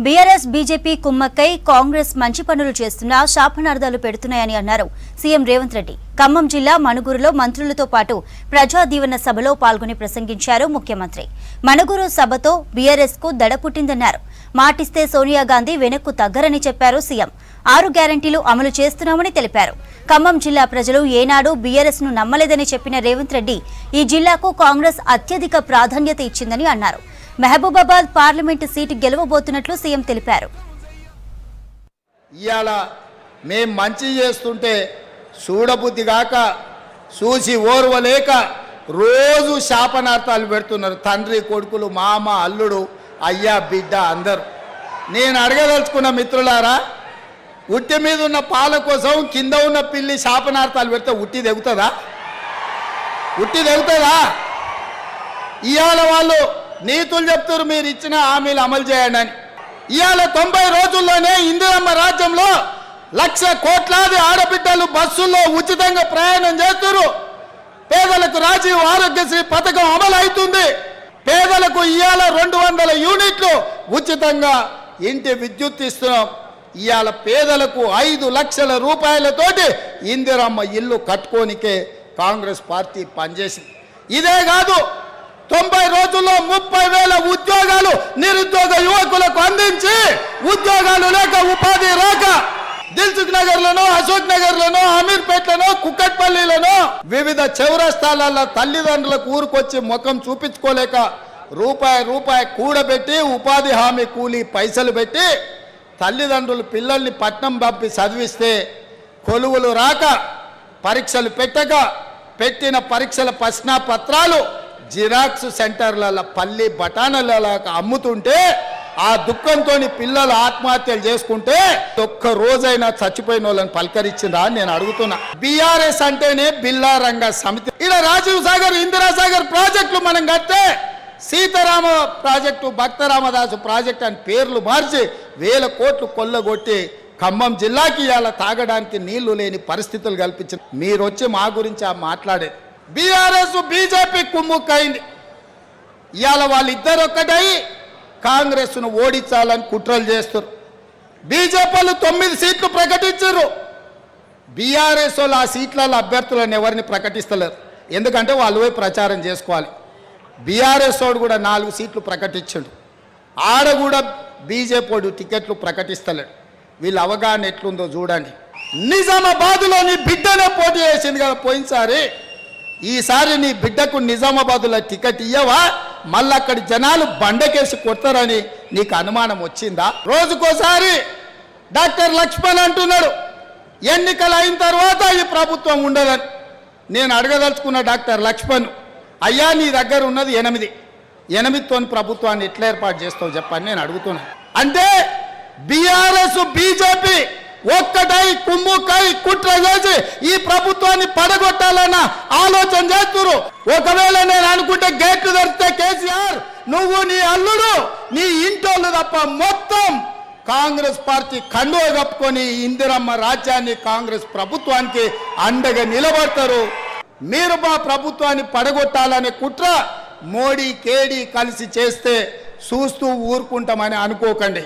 BRS BJP కుమ్మక్కై కాంగ్రెస్ మంచి పనులు చేస్తున్నా శాపనార్థాలు పెడుతున్నాయని అన్నారు సీఎం రేవంత్ రెడ్డి. ఖమ్మం జిల్లా మణుగూరులో మంత్రులతో పాటు ప్రజా దీవెన సభలో పాల్గొని ప్రసంగించారు ముఖ్యమంత్రి. మణుగూరు సభతో బీఆర్ఎస్ కు దడ పుట్టిందన్నారు. మాటిస్తే సోనియా గాంధీ వెనక్కు తగ్గరని చెప్పారు సీఎం. 6 గ్యారెంటీలు అమలు చేస్తున్నామని తెలిపారు. ఖమ్మం జిల్లా ప్రజలు ఏనాడు బీఆర్ఎస్ ను నమ్మలేదని చెప్పిన రేవంత్ రెడ్డి ఈ జిల్లాకు కాంగ్రెస్ అత్యధిక ప్రాధాన్యత ఇచ్చిందని అన్నారు. మహబూబాబాద్ పార్లమెంటు సీటు గెలవబోతున్నట్లు సీఎం తెలిపారు. ఇయాల మేం మంచి చేస్తుంటే చూడబుద్ధి గాక చూసి ఓర్వలేక రోజు శాపనార్థాలు పెడుతున్నారు. తండ్రి కొడుకులు, మామ, అల్లుడు, అయ్యా, బిడ్డ అందరూ. నేను అడగదలుచుకున్న మిత్రులారా, ఉట్టి మీద ఉన్న పాల కోసం కింద ఉన్న పిల్లి శాపనార్థాలు పెడితే ఉట్టి తెగుతుందా? ఉట్టి తెగుతుందా? ఇవాళ వాళ్ళు నీతులు చెప్తారు, మీరు ఇచ్చిన హామీలు అమలు చేయండి అని. ఇవాళ 90 రోజుల్లోనే ఇందిరమ్మ రాజ్యంలో 1,00,000 కోట్లాది ఆడబిడ్డలు బస్సుల్లో ఉచితంగా ప్రయాణం చేస్తారు. పేదలకు రాజీవ్ ఆరోగ్యశ్రీ పథకం అమలు అవుతుంది. పేదలకు ఇవాళ 200 యూనిట్లు ఉచితంగా ఇంటి విద్యుత్ ఇస్తున్నాం. ఇవాళ పేదలకు 5 లక్షల రూపాయలతోటి ఇందిరమ్మ ఇల్లు కట్టుకోనికే కాంగ్రెస్ పార్టీ పనిచేసింది. ఇదే కాదు, 90 రోజుల్లో 30,000 ఉద్యోగాలు నిరుద్యోగ యువకులకు అందించి ఉద్యోగాలు లేక ఉపాధి రాక దిల్సుఖ్ నగర్లోనో, అశోక్ నగర్లోనో, అమీర్పేట్లోనో, కుక్కట్పల్లిలోనో వివిధ చౌరస్తాలలో తల్లిదండ్రులకు ఊరుకొచ్చి ముఖం చూపించుకోలేక రూపాయి కూడబెట్టి ఉపాధి హామీ కూలీ పైసలు పెట్టి తల్లిదండ్రులు పిల్లల్ని పట్నం పంపి చదివిస్తే కొలువులు రాక పరీక్షలు పెట్టక పెట్టిన పరీక్షల ప్రశ్నాపత్రాలు జిరాక్స్ సెంటర్ల పల్లి బఠానీలలో అమ్ముతుంటే ఆ దుఃఖంతో పిల్లలు ఆత్మహత్యలు చేసుకుంటే ఒక్క రోజైనా చచ్చిపోయిన వాళ్ళని పలకరించిందా అని నేను అడుగుతున్నా. బీఆర్ఎస్ అంటేనే బిల్లా రంగ సమితి. ఇలా రాజీవ్ సాగర్, ఇందిరాసాగర్ ప్రాజెక్టులు మనం కట్టే సీతారామ ప్రాజెక్టు, భక్త రామదాసు ప్రాజెక్టు అని పేర్లు మార్చి 1000 కోట్లు కొల్లగొట్టి ఖమ్మం జిల్లాకి ఇవాళ తాగడానికి నీళ్లు లేని పరిస్థితులు కల్పించారు. మీరు వచ్చి మా గురించి మాట్లాడేది. బీఆర్ఎస్ బీజేపీ కుమ్ముక్కైంది. ఇవాళ వాళ్ళిద్దరు ఒక్కటై కాంగ్రెస్ను ఓడించాలని కుట్రలు చేస్తారు. బీజేపీలు 9 సీట్లు ప్రకటించారు. బీఆర్ఎస్ వాళ్ళు ఆ సీట్లలో అభ్యర్థులను ఎవరిని ప్రకటిస్తలేరు. ఎందుకంటే వాళ్ళు పోయి ప్రచారం చేసుకోవాలి. బీఆర్ఎస్ వాడు కూడా 4 సీట్లు ప్రకటించాడు. ఆడ కూడా బీజేపీ వాడు టికెట్లు ప్రకటిస్తలేడు. వీళ్ళ అవగాహన ఎట్లుందో చూడండి. నిజామాబాద్లో నీ బిడ్డనే పోటీ చేసింది కదా పోయినసారి. ఈసారి నీ బిడ్డకు నిజామాబాద్లో టికెట్ ఇయ్యవా? మళ్ళీ అక్కడి జనాలు బండకేసి కొడతారని నీకు అనుమానం వచ్చిందా? రోజుకోసారి డాక్టర్ లక్ష్మణ్ అంటున్నాడు ఎన్నికలు అయిన తర్వాత ఈ ప్రభుత్వం ఉండదని. నేను అడగదలుచుకున్న డాక్టర్ లక్ష్మణ్, అయ్యా నీ దగ్గర ఉన్నది 8తో ప్రభుత్వాన్ని ఎట్లా ఏర్పాటు చేస్తావు చెప్పని నేను అడుగుతున్నా. అంటే బీఆర్ఎస్ బీజేపీ ఒక్కటై కుమ్ముకై కుట్ర చేసి ఈ ప్రభుత్వాన్ని పడగొట్టాలన్న ఆలోచన చేస్తున్నారు. ఒకవేళ నేను అనుకుంటే గేట్లు తెరిస్తే కేసీఆర్, నువ్వు, నీ అల్లుడు, నీ ఇంటోళ్ళు తప్ప మొత్తం కాంగ్రెస్ పార్టీ కండువ కప్పుకొని ఇందిరమ్మ రాజ్యాన్ని కాంగ్రెస్ ప్రభుత్వానికి అండగా నిలబడతారు. మీరు మా ప్రభుత్వాన్ని పడగొట్టాలనే కుట్ర మోడీ కేడీ కలిసి చేస్తే చూస్తూ ఊరుకుంటామని అనుకోకండి.